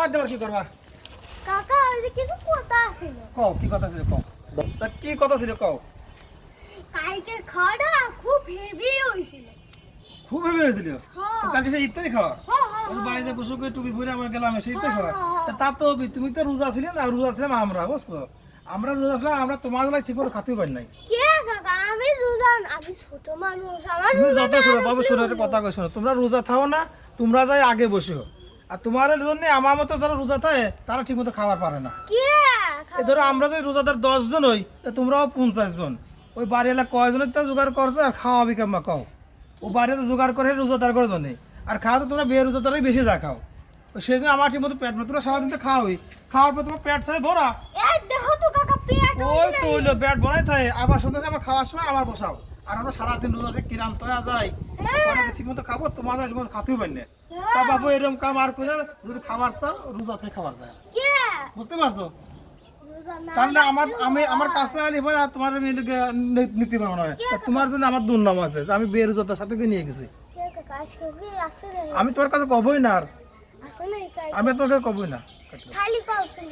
আমার দেবার কি করবা কাকা ওই যে কিছু কথা ছিল কও কি কথা ছিল কও তা কি কথা ছিল কও কালকে খাওয়াটা খুব হেভি হয়েছিল খুব ভেবে হয়েছিল হ্যাঁ। কালকে সেই ইফতারি খাওয়া হ্যাঁ, ওই বাড়িতে গোসল করে টুপি পরে আমরা গেলাম সেই ইফতারি খাওয়া হ্যাঁ। তা তো তুমি তো রোজা ছিলে না রোজা ছিলাম আমরা বুঝছো আমরা রোজা ছিলাম আমরা তোমার বেলায় ঠিক মতো খাতেই পারি নাই কে কাকা আমি রোজান আমি ছোট মানুষ আমার তুমি রোজা যত শোনো বাবু শোনো একটা কথা কই শোনো তোমরা রোজা থাও না তোমরা যাই আগে বসো আর তোমার জন্য আমার মতো যারা রোজা থাকে তারা ঠিক মতো খাবার পারে না কে এই ধরো আমরা যদি রোজাদার 10 জন হই তা তোমরাও 50 জন ওই বাড়ি এলাকা কয়জনের তো জোগাড় করছে আর খাওয়াবি কেমন কও ও বাড়িতে জোগাড় করে রোজাদার করে জন্য আর খাওয়া তো তোমরা বিয়ের রোজাদারই বেশি যা খাও সেই জন্য আমার ঠিক মতো পেট না তোমরা সারাদিন তো খাওয়াই খাওয়ার পর তোমার পেট থাকে ভরা এই দেখো তো কাকা পেট ওই তো হইলো পেট ভরাই থাকে আবার সন্ধ্যা আবার খাওয়ার সময় আবার বসাও আর আমরা সারাদিন রোজাতে কিরান্ত হয়ে যাই ঠিক মতো খাবো তোমার ঠিক মতো খাতেও পারি না তা বাবু এরকম কাম আর করে যদি খাবার চাও রোজা থেকে খাবার যায় কে বুঝতে পারছো রোজা না তাহলে আমার কাছে আলি ভাই আর তোমার আমি নিতে পারবো না তা তোমার জন্য আমার দুর্নাম আছে যে আমি বের রোজাদার সাথে করে নিয়ে গেছি কে কাকা আজকে কি আছে রে আমি তোমার কাছে কবই না আর আছে না আমি তোমাকে কবই না খালি কাউছিল